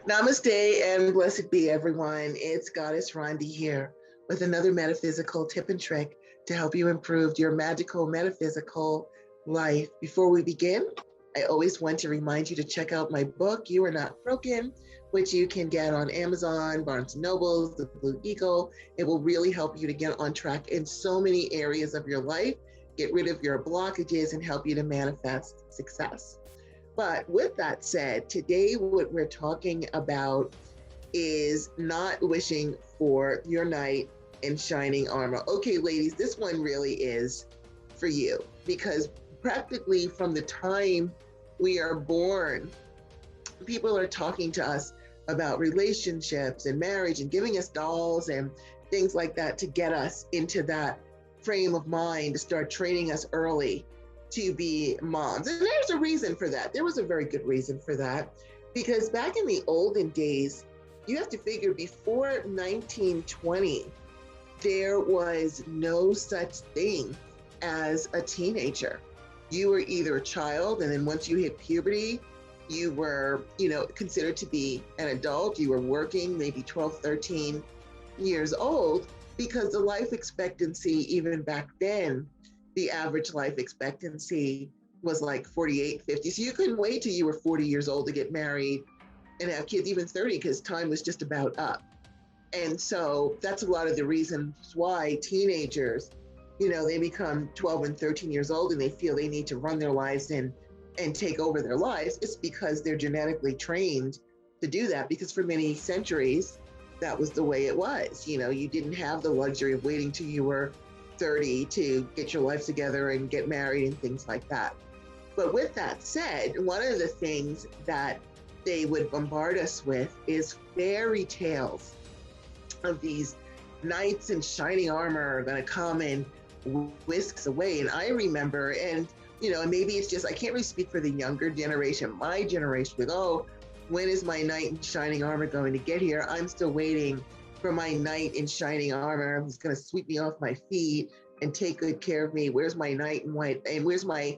Namaste and blessed be everyone. It's Goddess Rondi here with another metaphysical tip and trick to help you improve your magical metaphysical life. Before we begin, I always want to remind you to check out my book, You Are Not Broken, which you can get on Amazon, Barnes& Nobles, The Blue Eagle. It will really help you to get on track in so many areas of your life, get rid of your blockages, and help you to manifest success. But with that said, today what we're talking about is not wishing for your knight in shining armor. Okay, ladies, this one really is for you because practically from the time we are born, people are talking to us about relationships and marriage and giving us dolls and things like that to get us into that frame of mind to start training us early to be moms. And there's a reason for that. There was a very good reason for that because back in the olden days, you have to figure before 1920, there was no such thing as a teenager. You were either a child, and then once you hit puberty, you were, considered to be an adult. You were working, maybe 12, 13 years old, because the life expectancy, even back then, the average life expectancy was like 48, 50. So you couldn't wait till you were 40 years old to get married and have kids, even 30, because time was just about up. And so that's a lot of the reasons why teenagers, they become 12 and 13 years old and they feel they need to run their lives and take over their lives. It's because they're genetically trained to do that, because for many centuries, that was the way it was. You didn't have the luxury of waiting till you were 30 to get your life together and get married and things like that. But with that said, one of the things that they would bombard us with is fairy tales of these knights in shining armor are going to come and whisk us away. And I remember, and maybe it's just, I can't really speak for the younger generation. My generation with, oh, when is my knight in shining armor going to get here? I'm still waiting for my knight in shining armor who's going to sweep me off my feet and take good care of me. Where's my knight in white? And where's my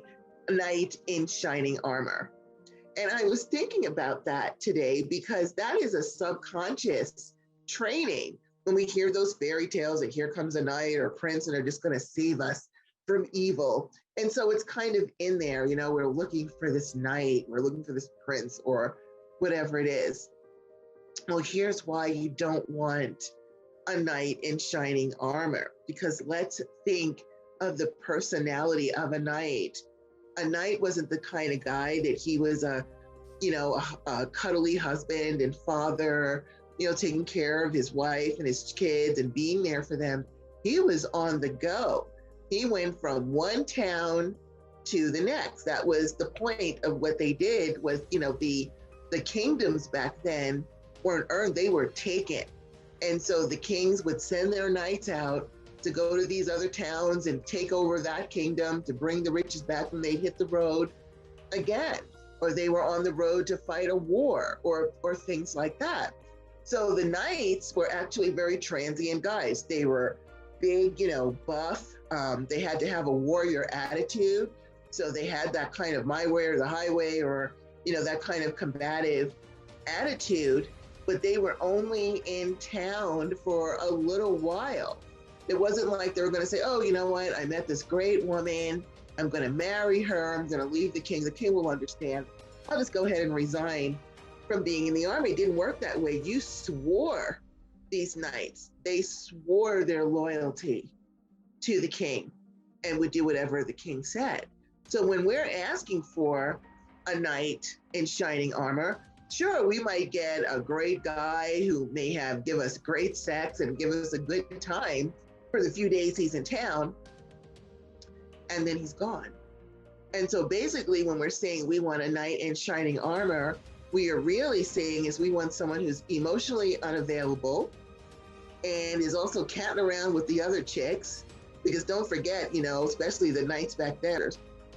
knight in shining armor? And I was thinking about that today because that is a subconscious training. When we hear those fairy tales that here comes a knight or a prince and they're just going to save us from evil. And so it's kind of in there, we're looking for this knight, we're looking for this prince or whatever it is. Well, here's why you don't want a knight in shining armor, because let's think of the personality of a knight. A knight wasn't the kind of guy that he was a cuddly husband and father, taking care of his wife and his kids and being there for them. He was on the go. He went from one town to the next. That was the point of what they did was, the kingdoms back then weren't earned, they were taken. And so the kings would send their knights out to go to these other towns and take over that kingdom to bring the riches back when they hit the road again, or they were on the road to fight a war or things like that. So the knights were actually very transient guys. They were big, buff. They had to have a warrior attitude. So they had that kind of my way or the highway, or, that kind of combative attitude, but they were only in town for a little while. It wasn't like they were going to say, oh, you know what? I met this great woman. I'm going to marry her. I'm going to leave the king. The king will understand. I'll just go ahead and resign from being in the army. It didn't work that way. You swore, these knights, they swore their loyalty to the king and would do whatever the king said. So when we're asking for a knight in shining armor, sure, we might get a great guy who may give us great sex and give us a good time for the few days he's in town, and then he's gone. And so basically when we're saying we want a knight in shining armor, we are really saying is we want someone who's emotionally unavailable and is also catting around with the other chicks, because don't forget, especially the knights back then,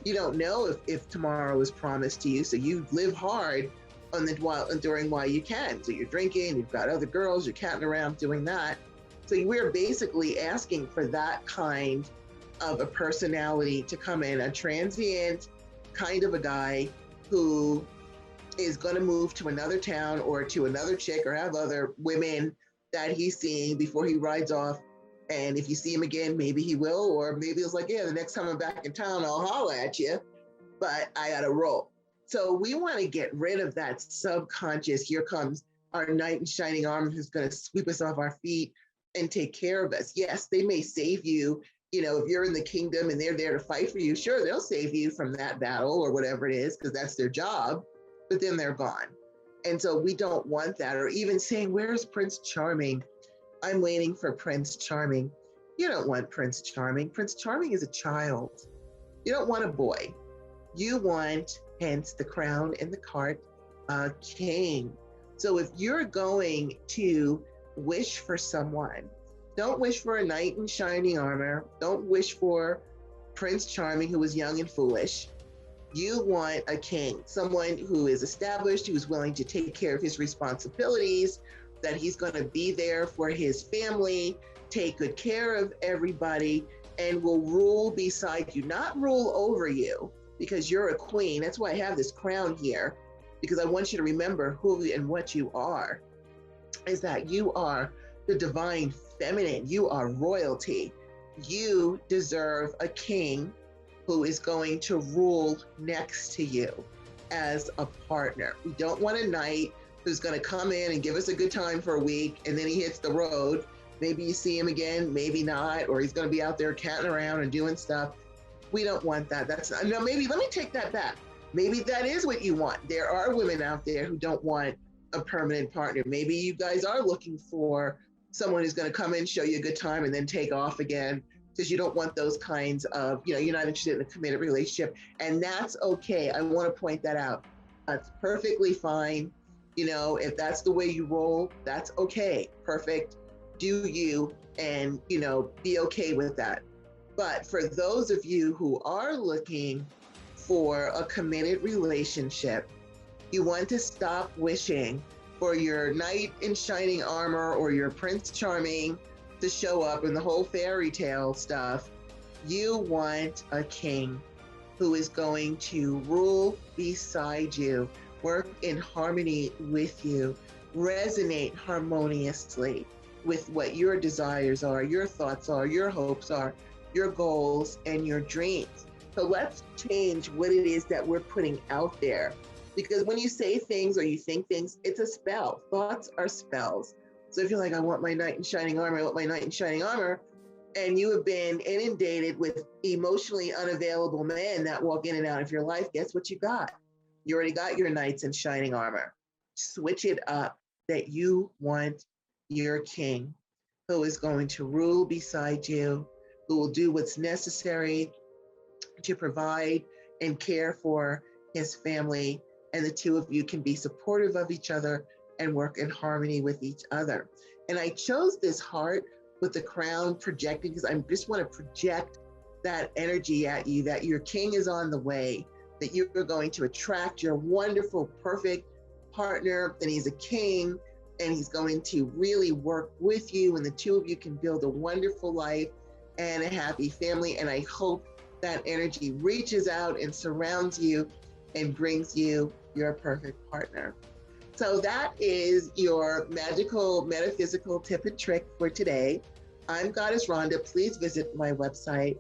you don't know if tomorrow is promised to you. So you live hard during while you can. So you're drinking, you've got other girls, you're catting around doing that. So we're basically asking for that kind of a personality to come in, a transient kind of a guy who is going to move to another town or to another chick or have other women that he's seeing before he rides off. And if you see him again, maybe he will, or maybe it's like, yeah, the next time I'm back in town, I'll holler at you, but I got to roll. So we want to get rid of that subconscious. Here comes our knight in shining armor who's going to sweep us off our feet and take care of us. Yes, they may save you. You know, if you're in the kingdom and they're there to fight for you, sure, they'll save you from that battle or whatever it is, because that's their job, but then they're gone. And so we don't want that. Or even saying, where's Prince Charming? I'm waiting for Prince Charming. You don't want Prince Charming. Prince Charming is a child. You don't want a boy. You want, hence the crown and the cart, a king. So if you're going to wish for someone, don't wish for a knight in shining armor. Don't wish for Prince Charming, who is young and foolish. You want a king, someone who is established, who's willing to take care of his responsibilities, that he's going to be there for his family, take good care of everybody, and will rule beside you, not rule over you, because you're a queen. That's why I have this crown here, because I want you to remember who and what you are, is that you are the divine feminine. You are royalty. You deserve a king who is going to rule next to you as a partner. We don't want a knight who's going to come in and give us a good time for a week and then he hits the road. Maybe you see him again, maybe not, or he's going to be out there catting around and doing stuff. We don't want that. No, maybe let me take that back. Maybe that is what you want. There are women out there who don't want a permanent partner. Maybe you guys are looking for someone who's going to come in, show you a good time, and then take off again, because you don't want those kinds of, you're not interested in a committed relationship. And that's okay. I want to point that out. That's perfectly fine. If that's the way you roll, that's okay. Perfect. Do you, and, be okay with that. But for those of you who are looking for a committed relationship, you want to stop wishing for your knight in shining armor or your Prince Charming to show up in the whole fairy tale stuff. You want a king who is going to rule beside you, work in harmony with you, resonate harmoniously with what your desires are, your thoughts are, your hopes are, your goals, and your dreams. So let's change what it is that we're putting out there. Because when you say things or you think things, it's a spell. Thoughts are spells. So if you're like, I want my knight in shining armor, I want my knight in shining armor, and you have been inundated with emotionally unavailable men that walk in and out of your life, guess what you got? You already got your knights in shining armor. Switch it up, that you want your king who is going to rule beside you, who will do what's necessary to provide and care for his family, and the two of you can be supportive of each other and work in harmony with each other. And I chose this heart with the crown projecting because I just want to project that energy at you, that your king is on the way, that you're going to attract your wonderful, perfect partner, and he's a king, and he's going to really work with you, and the two of you can build a wonderful life and a happy family. And I hope that energy reaches out and surrounds you and brings you your perfect partner. So that is your magical metaphysical tip and trick for today. I'm Goddess Rhonda. Please visit my website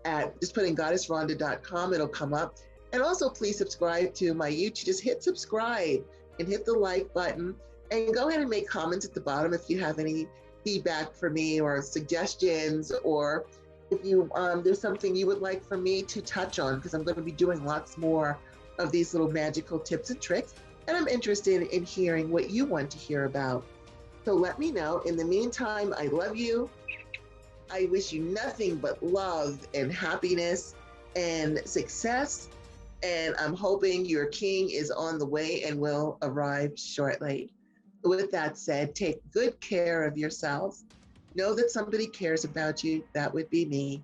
at just put in goddessrhonda.com. It'll come up. And also please subscribe to my YouTube. Just hit subscribe and hit the like button and go ahead and make comments at the bottom if you have any feedback for me or suggestions, or if you there's something you would like for me to touch on, because I'm going to be doing lots more of these little magical tips and tricks, and I'm interested in hearing what you want to hear about. So let me know. In the meantime, I love you. I wish you nothing but love and happiness and success, and I'm hoping your king is on the way and will arrive shortly. With that said, take good care of yourselves. Know that somebody cares about you. That would be me.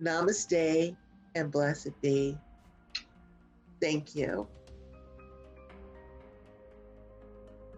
Namaste and blessed be. Thank you.